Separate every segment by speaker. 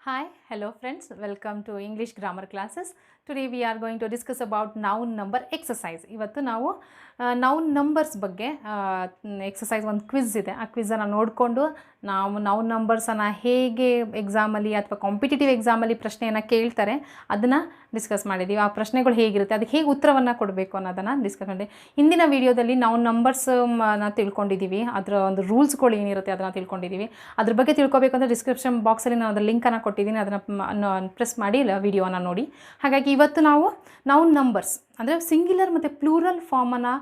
Speaker 1: Hi, hello friends, welcome to English grammar classes. Today we are going to discuss about noun number exercise. ಇವತ್ತು ನಾವು noun numbers ಬಗ್ಗೆ exercise ಒಂದು quiz ಇದೆ. ಆ ಕ್ವಿಝನ್ನು ನೋಡಿಕೊಂಡು ನಾವು noun ನಂಬರ್ಸನ್ನು ಹೇಗೆ ಎಕ್ಸಾಮಲ್ಲಿ ಅಥವಾ ಕಾಂಪಿಟೇಟಿವ್ ಎಕ್ಸಾಮಲ್ಲಿ ಪ್ರಶ್ನೆಯನ್ನು ಕೇಳ್ತಾರೆ ಅದನ್ನು ಡಿಸ್ಕಸ್ ಮಾಡಿದ್ದೀವಿ. ಆ ಪ್ರಶ್ನೆಗಳು ಹೇಗಿರುತ್ತೆ, ಅದಕ್ಕೆ ಹೇಗೆ ಉತ್ತರವನ್ನು ಕೊಡಬೇಕು ಅನ್ನೋದನ್ನು ಡಿಸ್ಕಸ್ ಮಾಡಿ. ಹಿಂದಿನ ವೀಡಿಯೋದಲ್ಲಿ noun ನಂಬರ್ಸ್ನ ತಿಳ್ಕೊಂಡಿದ್ದೀವಿ, ಅದರ ಒಂದು ರೂಲ್ಸ್ಗಳು ಏನಿರುತ್ತೆ ಅದನ್ನು ತಿಳ್ಕೊಂಡಿದ್ದೀವಿ. ಅದ್ರ ಬಗ್ಗೆ ತಿಳ್ಕೊಬೇಕು ಅಂದರೆ ಡಿಸ್ಕ್ರಿಪ್ಷನ್ ಬಾಕ್ಸಲ್ಲಿ ನಾನು ಅದರ ಲಿಂಕನ್ನು ಕೊಟ್ಟಿದ್ದೀನಿ, ಅದನ್ನು ಪ್ರೆಸ್ ಮಾಡಿ ವಿಡಿಯೋನ ನೋಡಿ. ಹಾಗಾಗಿ ಇವತ್ತು ನಾವು ನೌನ್ ನಂಬರ್ಸ್ ಅಂದರೆ ಸಿಂಗ್ಯುಲರ್ ಮತ್ತು ಪ್ಲೂರಲ್ ಫಾರ್ಮನ್ನು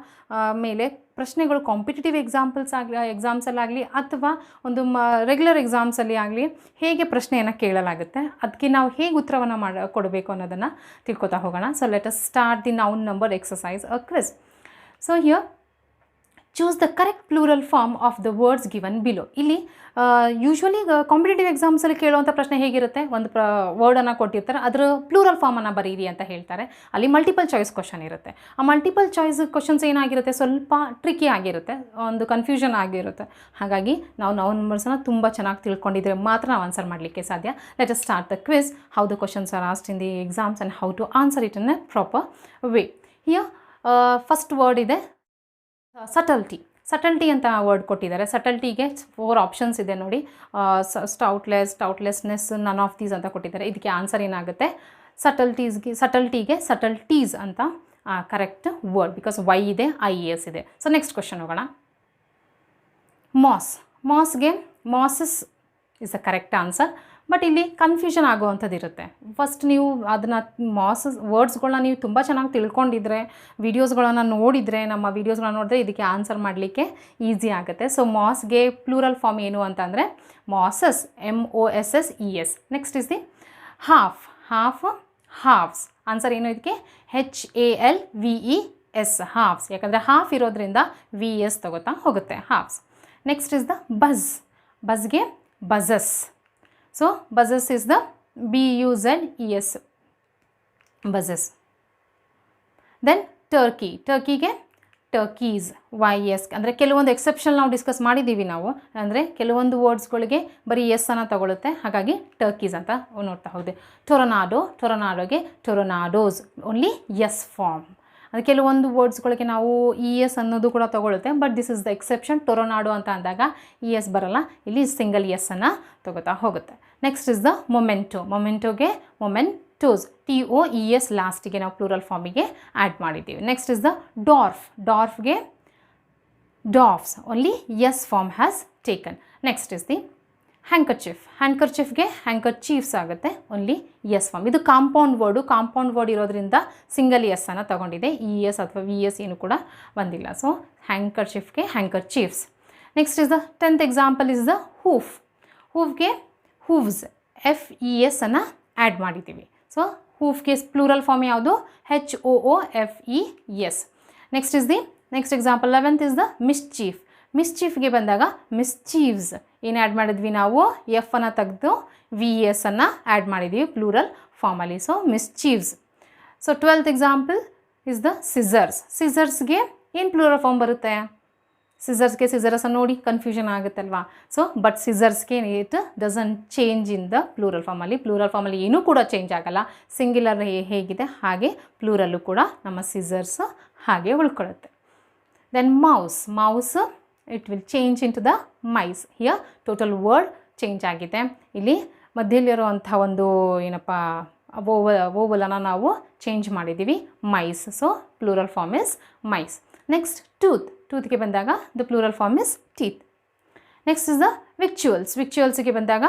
Speaker 1: ಮೇಲೆ ಪ್ರಶ್ನೆಗಳು ಕಾಂಪಿಟೇಟಿವ್ ಎಕ್ಸಾಮ್ಸಲ್ಲಾಗಲಿ ಅಥವಾ ಒಂದು ರೆಗ್ಯುಲರ್ ಎಕ್ಸಾಮ್ಸಲ್ಲಿ ಆಗಲಿ ಹೇಗೆ ಪ್ರಶ್ನೆಯನ್ನು ಕೇಳಲಾಗುತ್ತೆ, ಅದಕ್ಕೆ ನಾವು ಹೇಗೆ ಉತ್ತರವನ್ನು ಕೊಡಬೇಕು ಅನ್ನೋದನ್ನು ತಿಳ್ಕೊತಾ ಹೋಗೋಣ. So let us start the noun number exercise a quiz. So here choose the correct plural form of the words given below. ಇಲ್ಲಿ ಯೂಶ್ವಲಿ ಕಾಂಪಿಟೇಟಿವ್ ಎಕ್ಸಾಮ್ಸಲ್ಲಿ ಕೇಳುವಂಥ ಪ್ರಶ್ನೆ ಹೇಗಿರುತ್ತೆ, ಒಂದು ವರ್ಡನ್ನು ಕೊಟ್ಟಿರ್ತಾರೆ, ಅದರ ಪ್ಲೂರಲ್ ಫಾರ್ಮನ್ನು ಬರೀರಿ ಅಂತ ಹೇಳ್ತಾರೆ. ಅಲ್ಲಿ ಮಲ್ಟಿಪಲ್ ಚಾಯ್ಸ್ ಕ್ವಶನ್ ಇರುತ್ತೆ. ಆ ಮಲ್ಟಿಪಲ್ ಚಾಯ್ಸ್ ಕ್ವಶನ್ಸ್ ಏನಾಗಿರುತ್ತೆ, ಸ್ವಲ್ಪ ಟ್ರಿಕಿ ಆಗಿರುತ್ತೆ, ಒಂದು ಕನ್ಫ್ಯೂಷನ್ ಆಗಿರುತ್ತೆ. ಹಾಗಾಗಿ ನಾವು ನೌನ್ ನಂಬರ್ಸನ್ನು ತುಂಬ ಚೆನ್ನಾಗಿ ತಿಳ್ಕೊಂಡಿದ್ರೆ ಮಾತ್ರ ನಾವು ಆನ್ಸರ್ ಮಾಡಲಿಕ್ಕೆ ಸಾಧ್ಯ. Let us start the quiz, how the questions are asked in the exams and how to answer it in a proper way. Here first word ಇದೆ ಸಟಲ್ಟಿ ಅಂತ ವರ್ಡ್ ಕೊಟ್ಟಿದ್ದಾರೆ. ಸಟಲ್ಟಿಗೆ 4 ಆಪ್ಷನ್ಸ್ ಇದೆ ನೋಡಿ. ಸ್ಟೌಟ್ಲೆಸ್ನೆಸ್, ನನ್ ಆಫ್ ದೀಸ್ ಅಂತ ಕೊಟ್ಟಿದ್ದಾರೆ. ಇದಕ್ಕೆ answer ಏನಾಗುತ್ತೆ, ಸಟಲ್ಟಿಗೆ ಸಟಲ್ಟೀಸ್ ಅಂತ ಕರೆಕ್ಟ್ ವರ್ಡ್, ಬಿಕಾಸ್ ವೈ ಇದೆ, IES ಇದೆ. ಸೊ ನೆಕ್ಸ್ಟ್ ಕ್ವಶನ್ ಹೋಗೋಣ. ಮಾಸ್ಗೆ mosses is the correct answer. But ಇಲ್ಲಿ ಕನ್ಫ್ಯೂಷನ್ ಆಗುವಂಥದ್ದು ಇರುತ್ತೆ. ಫಸ್ಟ್ ನೀವು ಅದನ್ನು ವರ್ಡ್ಸ್ಗಳನ್ನ ನೀವು ತುಂಬ ಚೆನ್ನಾಗಿ ತಿಳ್ಕೊಂಡಿದ್ರೆ, ವೀಡಿಯೋಸ್ಗಳನ್ನು ನೋಡಿದರೆ, ನಮ್ಮ ವೀಡಿಯೋಸ್ಗಳನ್ನ ನೋಡಿದ್ರೆ ಇದಕ್ಕೆ ಆನ್ಸರ್ ಮಾಡಲಿಕ್ಕೆ ಈಸಿ ಆಗುತ್ತೆ. ಸೊ ಮಾಸ್ಗೆ ಪ್ಲೂರಲ್ ಫಾರ್ಮ್ ಏನು ಅಂತಂದರೆ masses, MOSSES. Next is the halves. Answer ಏನು ಇದಕ್ಕೆ, HALVES, ಹಾಫ್ಸ್. ಯಾಕಂದರೆ ಹಾಫ್ ಇರೋದ್ರಿಂದ VS ತಗೋತಾ ಹೋಗುತ್ತೆ, halves. Next is the ಬಜ್ಗೆ ಬಜಸ್. So buzzes is the BUZES, buzzes. Then ಟರ್ಕಿಗೆ ಟರ್ಕೀಸ್, YS. ಅಂದರೆ ಕೆಲವೊಂದು ಎಕ್ಸೆಪ್ಷನ್ ನಾವು ಡಿಸ್ಕಸ್ ಮಾಡಿದ್ದೀವಿ ನಾವು, ಅಂದರೆ ಕೆಲವೊಂದು ವರ್ಡ್ಸ್ಗಳಿಗೆ ಬರೀ ಎಸ್ ಅನ್ನು ತಗೊಳುತ್ತೆ, ಹಾಗಾಗಿ ಟರ್ಕೀಸ್ ಅಂತ ನೋಡ್ತಾ ಹೋದೆ. ಟೊರನಾಡೋಗೆ ಟೊರನಾಡೋಸ್, ಓನ್ಲಿ ಎಸ್ ಫಾರ್ಮ್. ಅದು ಕೆಲವೊಂದು ವರ್ಡ್ಸ್ಗಳಿಗೆ ನಾವು ES ಅನ್ನೋದು ಕೂಡ ತಗೊಳುತ್ತೆ, but this is the exception. Tornado ಅಂತ ಅಂದಾಗ ES ಬರಲ್ಲ, ಇಲ್ಲಿ ಸಿಂಗಲ್ ಎಸ್ ಅನ್ನು ತಗೋತಾ ಹೋಗುತ್ತೆ. ನೆಕ್ಸ್ಟ್ ಇಸ್ ದ ಮೊಮೆಂಟೋಗೆ ಮೊಮೆಂಟೋಸ್, TOES ಲಾಸ್ಟಿಗೆ ನಾವು ಪ್ಲೂರಲ್ ಫಾರ್ಮಿಗೆ ಆ್ಯಡ್ ಮಾಡಿದ್ದೀವಿ. ನೆಕ್ಸ್ಟ್ ಇಸ್ ದ ಡಾರ್ಫ್ಗೆ dwarfs, only S form has taken. Next is the ಹ್ಯಾಂಕರ್ಚಿಫ್ಗೆ ಹ್ಯಾಂಕರ್ಚೀಫ್ಸ್ ಆಗುತ್ತೆ, ಓನ್ಲಿ ಎಸ್ ಫಾರ್ಮ್. ಇದು ಕಾಂಪೌಂಡ್ ವರ್ಡ್ ಇರೋದ್ರಿಂದ ಸಿಂಗಲ್ ಎಸ್ ಅನ್ನು ತಗೊಂಡಿದೆ, ES ಅಥವಾ VS ಏನು ಕೂಡ ಬಂದಿಲ್ಲ. ಸೊ ಹ್ಯಾಂಕರ್ಚಿಫ್ಗೆ handkerchiefs. Next is the 10th example is the ಹೂವ್ಗೆ ಹೂವ್ಸ್, FES ಅನ್ನು ಆ್ಯಡ್ ಮಾಡಿದ್ದೀವಿ. ಸೊ ಹೂವ್ಗೆ ಪ್ಲೂರಲ್ ಫಾರ್ಮ್ ಯಾವುದು, HOOFES. Next is the next example 11th is the ಮಿಸ್ಚೀಫ್ಗೆ ಬಂದಾಗ ಮಿಸ್ಚೀವ್ಸ್ ಏನು ಆ್ಯಡ್ ಮಾಡಿದ್ವಿ ನಾವು, F ಅನ್ನು ತೆಗೆದು VS ಅನ್ನು ಆ್ಯಡ್ ಮಾಡಿದ್ದೀವಿ ಪ್ಲೂರಲ್ ಫಾರ್ಮಲ್ಲಿ. So mischieves. So 12th example is the ಸಿಸರ್ಸ್ಗೆ ಏನು ಪ್ಲೂರಲ್ ಫಾರ್ಮ್ ಬರುತ್ತೆ, ಸಿಸರ್ಸ್ಗೆ ಸಿಸರಸ್ ನೋಡಿ ಕನ್ಫ್ಯೂಷನ್ ಆಗುತ್ತಲ್ವಾ. ಸೊ ಬಟ್ ಸಿಸರ್ಸ್ಗೆ it doesn't change in the plural ಫಾರ್ಮಲ್ಲಿ ಏನೂ ಕೂಡ ಚೇಂಜ್ ಆಗಲ್ಲ. ಸಿಂಗ್ಯುಲರ್ ಹೇಗಿದೆ ಹಾಗೆ ಪ್ಲೂರಲ್ಲು ಕೂಡ ನಮ್ಮ ಸಿಸರ್ಸ್ ಹಾಗೆ ಉಳ್ಕೊಳ್ಳುತ್ತೆ. Then mouse it will change into the mice. Here total word change ಆಗಿದೆ. ಇಲ್ಲಿ ಮಧ್ಯದಲ್ಲಿರುವಂಥ ಒಂದು ಏನಪ್ಪ ಓವಲನ್ನು ನಾವು ಚೇಂಜ್ ಮಾಡಿದ್ದೀವಿ, mice. So plural form is mice. Next ಟೂತ್ಗೆ ಬಂದಾಗ the plural form is teeth. Next is the ವಿಕ್ಚುವಲ್ಸ್ಗೆ ಬಂದಾಗ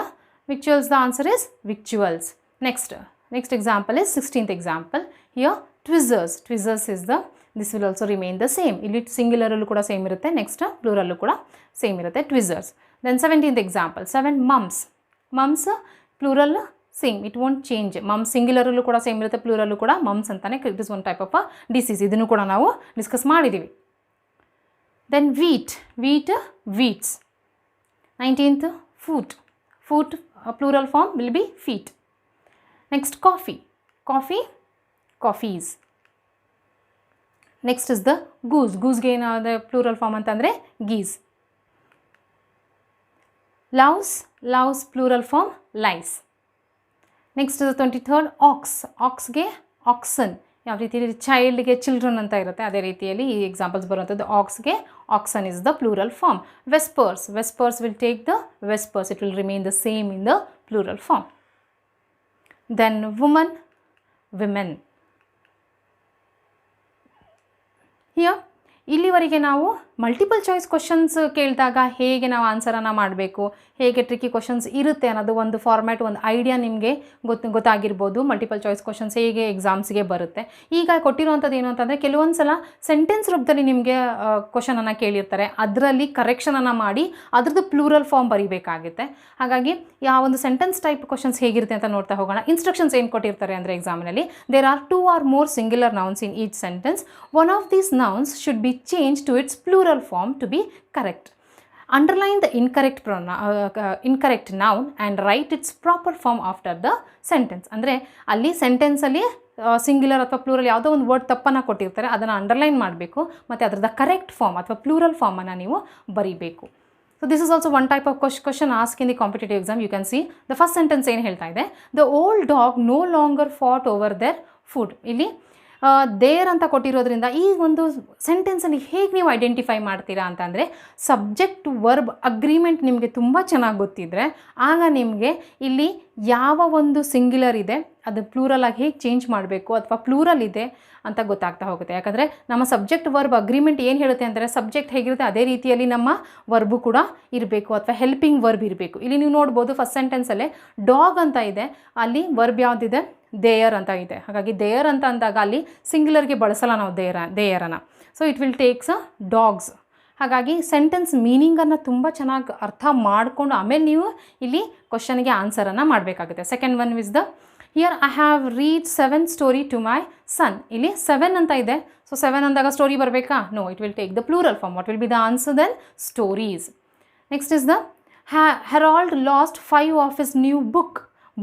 Speaker 1: the answer is victuals. Next example is 16th example. Here tweezers is the this will also remain the same. ಇಲ್ಲಿ ಸಿಂಗ್ಯುಲರಲ್ಲೂ ಕೂಡ same ಇರುತ್ತೆ, next ಪ್ಲೂರಲ್ಲೂ ಕೂಡ same ಇರುತ್ತೆ, tweezers. Then 17th example 7 mumps plural same, it won't change. ಸಿಂಗ್ಯುಲರಲ್ಲೂ ಕೂಡ same ಇರುತ್ತೆ, ಪ್ಲೂರಲ್ಲೂ ಕೂಡ ಮಮ್ಸ್ ಅಂತಾನೆ. It is one type of disease, ಇದನ್ನು ಕೂಡ ನಾವು ಡಿಸ್ಕಸ್ ಮಾಡಿದ್ದೀವಿ. Then wheats. 19th foot plural form will be feet. Next coffees. Next is the ಗೂಸ್ಗೆ ಏನಾದ ಪ್ಲೂರಲ್ ಫಾರ್ಮ್ ಅಂತಂದರೆ geese. Louse plural form lice. Next 23rd ox. ಆಕ್ಸ್ಗೆ oxen. ಯಾವ ರೀತಿಯಲ್ಲಿ ಚೈಲ್ಡ್ಗೆ ಚಿಲ್ಡ್ರನ್ ಅಂತ ಇರುತ್ತೆ ಅದೇ ರೀತಿಯಲ್ಲಿ ಈ ಎಕ್ಸಾಂಪಲ್ಸ್ ಬರುವಂಥದ್ದು. ಆಕ್ಸ್ಗೆ oxen is the plural form. Vespers. Vespers will take the vespers. It will remain the same in the plural form. Then woman, women. Here ಇಲ್ಲಿವರೆಗೆ ನಾವು ಮಲ್ಟಿಪಲ್ ಚಾಯ್ಸ್ ಕ್ವಶನ್ಸ್ ಕೇಳಿದಾಗ ಹೇಗೆ ನಾವು ಆನ್ಸರನ್ನು ಮಾಡಬೇಕು, ಹೇಗೆ ಟ್ರಿಕ್ಕಿ ಕ್ವಶನ್ಸ್ ಇರುತ್ತೆ ಅನ್ನೋದು ಒಂದು ಫಾರ್ಮ್ಯಾಟ್, ಒಂದು ಐಡಿಯಾ ನಿಮಗೆ ಗೊತ್ತಾಗಿರ್ಬೋದು. ಮಲ್ಟಿಪಲ್ ಚಾಯ್ಸ್ ಕ್ವಶನ್ಸ್ ಹೇಗೆ ಎಕ್ಸಾಮ್ಸ್ಗೆ ಬರುತ್ತೆ. ಈಗ ಕೊಟ್ಟಿರುವಂಥದ್ದು ಏನು ಅಂತಂದರೆ ಕೆಲವೊಂದು ಸಲ ಸೆಂಟೆನ್ಸ್ ರೂಪದಲ್ಲಿ ನಿಮಗೆ ಕ್ವಶನನ್ನು ಕೇಳಿರ್ತಾರೆ, ಅದರಲ್ಲಿ ಕರೆಕ್ಷನನ್ನು ಮಾಡಿ ಅದ್ರದ್ದು ಪ್ಲೂರಲ್ ಫಾರ್ಮ್ ಬರೀಬೇಕಾಗುತ್ತೆ. ಹಾಗಾಗಿ ಯಾವ ಒಂದು ಸೆಂಟೆನ್ಸ್ ಟೈಪ್ ಕ್ವಶನ್ಸ್ ಹೇಗಿರುತ್ತೆ ಅಂತ ನೋಡ್ತಾ ಹೋಗೋಣ. ಇನ್ಸ್ಟ್ರಕ್ಷನ್ಸ್ ಏನು ಕೊಟ್ಟಿರ್ತಾರೆ ಅಂದರೆ ಎಕ್ಸಾಮಿನಲ್ಲಿ, there are 2 or more singular nouns in each sentence. One of these nouns should be changed to its plural form to be correct. Underline the incorrect noun and write its proper form after the sentence. ಅಂದರೆ ಅಲ್ಲಿ ಸೆಂಟೆನ್ಸಲ್ಲಿ singular ಅಥವಾ plural ಯಾವುದೋ ಒಂದು word ತಪ್ಪನ್ನು ಕೊಟ್ಟಿರ್ತಾರೆ, ಅದನ್ನು underline ಮಾಡಬೇಕು ಮತ್ತು ಅದರದ ಕರೆಕ್ಟ್ ಫಾರ್ಮ್ ಅಥವಾ ಪ್ಲೂರಲ್ ಫಾರ್ಮನ್ನು ನೀವು ಬರೀಬೇಕು. So this is also one type of question asked in the competitive exam. You can see the first sentence ಏನು ಹೇಳ್ತಾ ಇದೆ, the old dog no longer fought over their food. ಇಲ್ಲಿ there ಅಂತ ಕೊಟ್ಟಿರೋದ್ರಿಂದ ಈ ಒಂದು ಸೆಂಟೆನ್ಸಲ್ಲಿ ಹೇಗೆ ನೀವು ಐಡೆಂಟಿಫೈ ಮಾಡ್ತೀರಾ ಅಂತಂದರೆ, ಸಬ್ಜೆಕ್ಟ್ ವರ್ಬ್ ಅಗ್ರಿಮೆಂಟ್ ನಿಮಗೆ ತುಂಬ ಚೆನ್ನಾಗಿ ಗೊತ್ತಿದ್ದರೆ ಆಗ ನಿಮಗೆ ಇಲ್ಲಿ ಯಾವ ಒಂದು ಸಿಂಗ್ಯುಲರ್ ಇದೆ ಅದು ಪ್ಲೂರಲ್ ಆಗಿ ಹೇಗೆ ಚೇಂಜ್ ಮಾಡಬೇಕು ಅಥವಾ ಪ್ಲೂರಲ್ ಇದೆ ಅಂತ ಗೊತ್ತಾಗ್ತಾ ಹೋಗುತ್ತೆ. ಯಾಕಂದರೆ ನಮ್ಮ ಸಬ್ಜೆಕ್ಟ್ ವರ್ಬ್ ಅಗ್ರಿಮೆಂಟ್ ಏನು ಹೇಳುತ್ತೆ ಅಂದರೆ, ಸಬ್ಜೆಕ್ಟ್ ಹೇಗಿರುತ್ತೆ ಅದೇ ರೀತಿಯಲ್ಲಿ ನಮ್ಮ ವರ್ಬು ಕೂಡ ಇರಬೇಕು ಅಥವಾ ಹೆಲ್ಪಿಂಗ್ ವರ್ಬ್ ಇರಬೇಕು. ಇಲ್ಲಿ ನೀವು ನೋಡ್ಬೋದು ಫಸ್ಟ್ ಸೆಂಟೆನ್ಸಲ್ಲೇ ಡಾಗ್ ಅಂತ ಇದೆ, ಅಲ್ಲಿ ವರ್ಬ್ ಯಾವುದಿದೆ, ದೇಯರ್ ಅಂತ ಇದೆ. ಹಾಗಾಗಿ ದೇಯರ್ ಅಂತ ಅಂದಾಗ ಅಲ್ಲಿ ಸಿಂಗ್ಯುಲರ್ಗೆ ಬಳಸಲ್ಲ ನಾವು ದೇಯರನ್ನು. So it will takes dogs. ಹಾಗಾಗಿ ಸೆಂಟೆನ್ಸ್ ಮೀನಿಂಗನ್ನು ತುಂಬ ಚೆನ್ನಾಗಿ ಅರ್ಥ ಮಾಡಿಕೊಂಡು ಆಮೇಲೆ ನೀವು ಇಲ್ಲಿ ಕ್ವಶನ್ಗೆ ಆನ್ಸರನ್ನು ಮಾಡಬೇಕಾಗುತ್ತೆ. Second one is the here I have read 7 story to my son. ಇಲ್ಲಿ 7 ಅಂತ ಇದೆ. ಸೊ 7 ಅಂದಾಗ ಸ್ಟೋರಿ ಬರಬೇಕಾ? No, it will take the plural form. What will be the answer then? Stories. Next is the Harold lost 5 of his new book.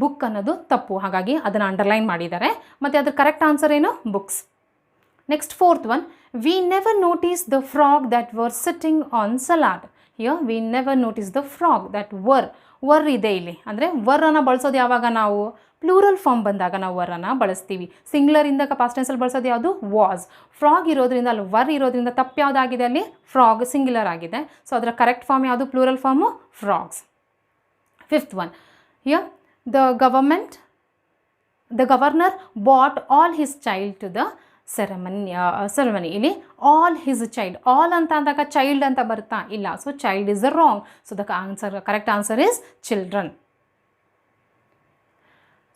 Speaker 1: Book ಅನ್ನೋದು ತಪ್ಪು, ಹಾಗಾಗಿ ಅದನ್ನು underline ಮಾಡಿದ್ದಾರೆ. ಮತ್ತು ಅದ್ರ ಕರೆಕ್ಟ್ ಆನ್ಸರ್ ಏನು? Books. Next fourth one, we never notice the frog that were sitting on salad. Here V never notice the frog that were ಇದೆ ಇಲ್ಲಿ. ಅಂದರೆ ವರ್ರನ್ನು ಬಳಸೋದು ಯಾವಾಗ ನಾವು ಪ್ಲೂರಲ್ ಫಾರ್ಮ್ ಬಂದಾಗ ನಾವು ವರ್ರನ್ನು ಬಳಸ್ತೀವಿ. ಸಿಂಗ್ಯುಲರಿಂದ ಪಾಸ್ಟ್ ಟೆನ್ಸಲ್ಲಿ ಬಳಸೋದು ಯಾವುದು? ವಾಸ್. ಫ್ರಾಗ್ ಇರೋದ್ರಿಂದ ಅಲ್ಲಿ ವರ್ ಇರೋದ್ರಿಂದ ತಪ್ಪು ಯಾವುದಾಗಿದೆ ಅಲ್ಲಿ? ಫ್ರಾಗ್ ಸಿಂಗ್ಯುಲರ್ ಆಗಿದೆ. ಸೊ ಅದರ ಕರೆಕ್ಟ್ ಫಾರ್ಮ್ ಯಾವುದು? Plural form frogs. Fifth one, here the governor brought all his child to the ceremony. ಇಲ್ಲಿ all his child, all ಅಂತ ಅಂದಾಗ child ಅಂತ ಬರುತ್ತಾ? ಇಲ್ಲ. So child is the wrong. So the correct answer is children.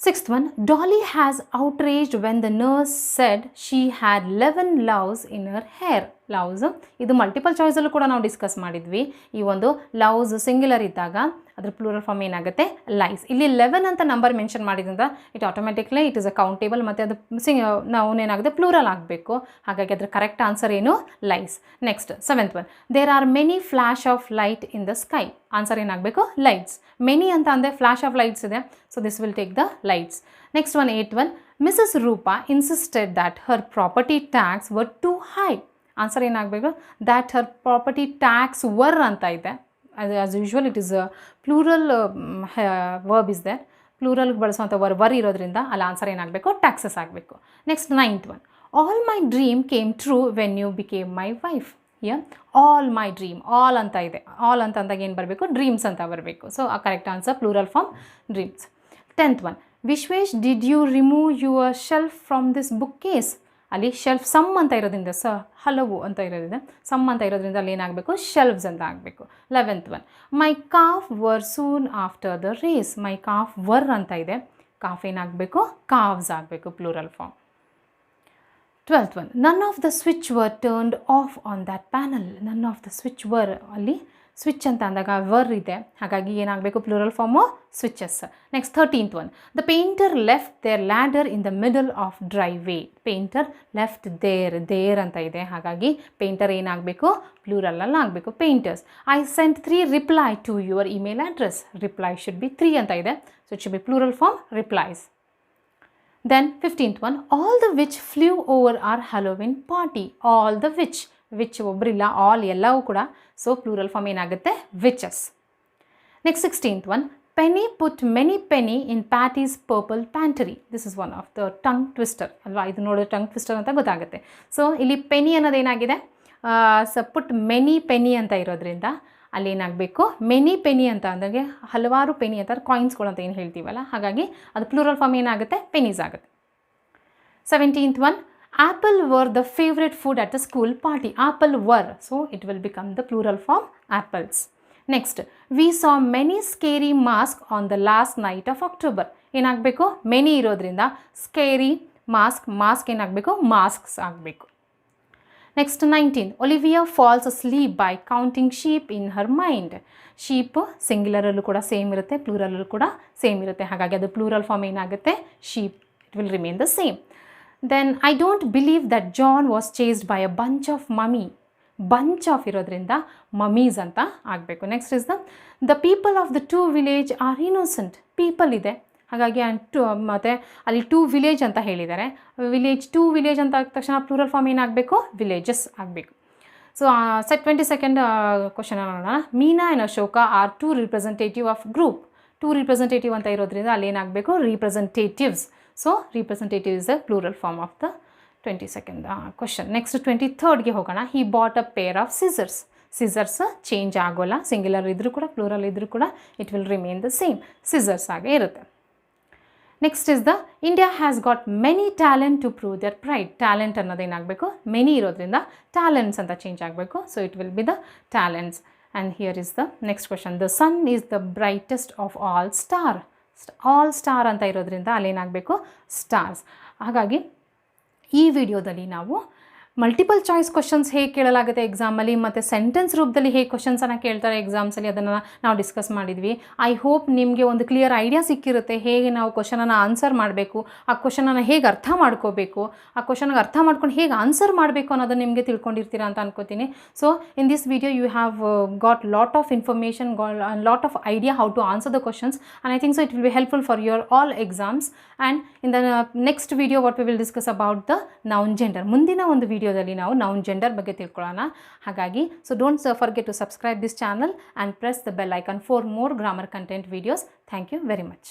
Speaker 1: Sixth one, Dolly has outraged when the nurse said she had 11 loves in her hair. Loves ಇದು multiple ಚಾಯ್ಸಲ್ಲೂ ಕೂಡ ನಾವು discuss ಮಾಡಿದ್ವಿ. ಈ ಒಂದು ಲವ್ಸ್ ಸಿಂಗ್ಯುಲರ್ ಇದ್ದಾಗ ಅದ್ರ plural form ಏನಾಗುತ್ತೆ? Lies. ಇಲ್ಲಿ 11 ಅಂತ ನಂಬರ್ ಮೆನ್ಷನ್ ಮಾಡಿದ್ರಿಂದ it automatically it is a countable ಮತ್ತು ಅದು ನಾವೇನಾಗುತ್ತೆ ಪ್ಲೂರಲ್ ಆಗಬೇಕು. ಹಾಗಾಗಿ ಅದ್ರ ಕರೆಕ್ಟ್ ಆನ್ಸರ್ ಏನು? Lies. Next seventh one, there are many flash of light in the sky. Answer ಏನಾಗಬೇಕು? ಲೈಟ್ಸ್. ಮೆನಿ ಅಂತ ಅಂದರೆ ಫ್ಲ್ಯಾಶ್ ಆಫ್ ಲೈಟ್ಸ್ ಇದೆ. So this will take the lights. Next one, 8th one, Mrs Rupa insisted that her property tax were too high. Answer ಏನಾಗಬೇಕು? That her property tax were ಅಂತ ಇದೆ. As usual it is plural verb is that. ಪ್ಲೂರಲ್ಗೆ ಬಳಸುವಂಥ were ಇರೋದ್ರಿಂದ ಅಲ್ಲಿ answer ಏನಾಗಬೇಕು? Taxes ಆಗಬೇಕು. Next 9th one, all my dream came true when you became my wife. Here all my dream, all ಅಂತ ಇದೆ. ಆಲ್ ಅಂತ ಅಂದಾಗ ಏನು ಬರಬೇಕು? ಡ್ರೀಮ್ಸ್ ಅಂತ ಬರಬೇಕು. ಸೊ ಆ correct answer plural form dreams. 10th one, Vishwesh did you remove your shelf from this book case. ಅಲ್ಲಿ ಶೆಲ್ಫ್ ಸಮ್ ಅಂತ ಇರೋದ್ರಿಂದ ಹಲವು ಅಂತ ಇರೋದ್ರಿಂದ ಸಮ್ ಅಂತ ಇರೋದ್ರಿಂದ ಅಲ್ಲಿ ಏನಾಗಬೇಕು? ಶೆಲ್ವ್ಸ್ ಅಂತ ಆಗಬೇಕು. 11th one, my calf were soon after the race. My calf were ಅಂತ ಇದೆ. ಕಾಫ್ ಏನಾಗಬೇಕು? ಕಾವ್ಸ್ ಆಗಬೇಕು plural form. 12th one, none of the switch were turned off on that panel. None of the switch were, ಅಲ್ಲಿ switch ಅಂತ ಅಂದಾಗ were ಇದೆ. ಹಾಗಾಗಿ ಏನಾಗಬೇಕು? Plural form switches. Next 13th one, the painter left their ladder in the middle of driveway. Painter left their ಅಂತ ಇದೆ. ಹಾಗಾಗಿ painter ಏನಾಗಬೇಕು? ಪ್ಲೂರಲಲ್ಲಿ ಆಗಬೇಕು. Painters. I sent 3 reply to your email address. Reply should be 3 ಅಂತ ಇದೆ. So it should be plural form replies. Then 15th one, all the witch flew over our Halloween party. All the witch ಒಬ್ಬರಿಲ್ಲ, all ಎಲ್ಲವೂ ಕೂಡ. So plural form ಏನಾಗುತ್ತೆ? Witches. Next 16th one, penny put many penny in patties purple pantry. This is one of the tongue twister ಅಲ್ವಾ, ಇದು ನೋಡಿದ್ರೆ tongue twister ಅಂತ ಗೊತ್ತಾಗುತ್ತೆ. So ಇಲ್ಲಿ ಪೆನಿ ಅನ್ನೋದೇನಾಗಿದೆ, ಪುಟ್ ಮೆನಿ ಪೆನಿ ಅಂತ ಇರೋದ್ರಿಂದ ಅಲ್ಲಿ ಏನಾಗಬೇಕು, ಮೆನಿ ಪೆನಿ ಅಂತ ಅಂದರೆ ಹಲವಾರು ಪೆನಿ ಅಂತ ಕಾಯಿನ್ಸ್ಗಳು ಅಂತ ಏನು ಹೇಳ್ತೀವಲ್ಲ, ಹಾಗಾಗಿ ಅದು ಪ್ಲೂರಲ್ ಫಾರ್ಮ್ ಏನಾಗುತ್ತೆ, ಪೆನೀಸ್ ಆಗುತ್ತೆ. 17th one, apple were the favorite food at the school party. Apple were, so it will become the plural form apples. Next, we saw many scary masks on the last night of October. ಏನಾಗಬೇಕು, many ಇರೋದ್ರಿಂದ scary mask ಏನಾಗಬೇಕು, masks ಆಗಬೇಕು. Next 19, Olivia falls asleep by counting sheep in her mind. Sheep ಸಿಂಗ್ಯುಲರಲ್ಲೂ ಕೂಡ same ಇರುತ್ತೆ, ಪ್ಲೂರಲ್ಲೂ ಕೂಡ same ಇರುತ್ತೆ, ಹಾಗಾಗಿ ಅದು ಪ್ಲೂರಲ್ ಫಾರ್ಮ್ ಏನಾಗುತ್ತೆ, sheep. It will remain the same. Then I don't believe that John was chased by a bunch of mummy. Bunch of ಇರೋದ್ರಿಂದ mummies ಅಂತ ಆಗಬೇಕು. Next is the people of the two village are innocent. People ಇದೆ, ಹಾಗಾಗಿ ಮತ್ತು ಅಲ್ಲಿ 2 village ಅಂತ ಹೇಳಿದ್ದಾರೆ. Two village ಅಂತ ಆದ ತಕ್ಷಣ ಪ್ಲೂರಲ್ ಫಾರ್ಮ್ ಏನಾಗಬೇಕು, ವಿಲೇಜಸ್ ಆಗಬೇಕು. ಸೊ 22nd ಕ್ವಶನ್ ನೋಡೋಣ. Meena and Ashoka are 2 representative of group. 2 representative ಅಂತ ಇರೋದ್ರಿಂದ ಅಲ್ಲಿ ಏನಾಗಬೇಕು, representatives. So representative is the plural form of the 22nd question. Next 23rdಗೆ ಹೋಗೋಣ. He bought a pair of scissors. Scissors change ಆಗೋಲ್ಲ, ಸಿಂಗ್ಯುಲರ್ ಇದ್ರೂ ಕೂಡ ಪ್ಲೂರಲ್ ಇದ್ರೂ ಕೂಡ it will remain the same, scissors ಆಗೇ ಇರುತ್ತೆ. Next is the India has got many talent to prove their pride. Talent ಅನ್ನೋದೇನಾಗಬೇಕು, ಮೆನಿ ಇರೋದ್ರಿಂದ ಟ್ಯಾಲೆಂಟ್ಸ್ ಅಂತ ಚೇಂಜ್ ಆಗಬೇಕು. So it will be the talents. And here is the next question. The sun is the brightest of all star. All star ಅಂತ ಇರೋದ್ರಿಂದ ಅಲ್ಲೇನಾಗಬೇಕು, stars. ಹಾಗಾಗಿ ಈ ವಿಡಿಯೋದಲ್ಲಿ ನಾವು ಮಲ್ಟಿಪಲ್ ಚಾಯ್ಸ್ ಕ್ವಶನ್ಸ್ ಹೇಗೆ ಕೇಳಲಾಗುತ್ತೆ ಎಕ್ಸಾಮಲ್ಲಿ, ಮತ್ತು ಸೆಂಟೆನ್ಸ್ ರೂಪದಲ್ಲಿ ಹೇಗೆ ಕ್ವಶನ್ಸನ್ನು ಕೇಳ್ತಾರೆ ಎಕ್ಸಾಮ್ಸಲ್ಲಿ, ಅದನ್ನು ನಾವು ಡಿಸ್ಕಸ್ ಮಾಡಿದ್ವಿ. ಐ ಹೋಪ್ ನಿಮಗೆ ಒಂದು ಕ್ಲಿಯರ್ ಐಡಿಯಾ ಸಿಕ್ಕಿರುತ್ತೆ ಹೇಗೆ ನಾವು ಕ್ವಶನನ್ನು ಆನ್ಸರ್ ಮಾಡಬೇಕು, ಆ ಕ್ವಶನನ್ನು ಹೇಗೆ ಅರ್ಥ ಮಾಡ್ಕೋಬೇಕು, ಆ ಕ್ವಶನ್ಗೆ ಅರ್ಥ ಮಾಡ್ಕೊಂಡು ಹೇಗೆ ಆನ್ಸರ್ ಮಾಡಬೇಕು ಅನ್ನೋದನ್ನು ನಿಮಗೆ ತಿಳ್ಕೊಂಡಿರ್ತೀರಾ ಅಂತ ಅನ್ಕೋತೀನಿ. So in this video you have got lot of information, lot of idea how to answer the questions, and I think so it will be helpful for your all exams. And in the next video what we will discuss about the noun gender. ಮುಂದಿನ ಒಂದು ವಿಡಿಯೋದಲ್ಲಿ ನಾವು noun gender ಬಗ್ಗೆ ತಿಳ್ಕೊಳ್ಳೋಣ. ಹಾಗಾಗಿ so don't forget to subscribe this channel and press the bell icon for more grammar content videos. Thank you very much.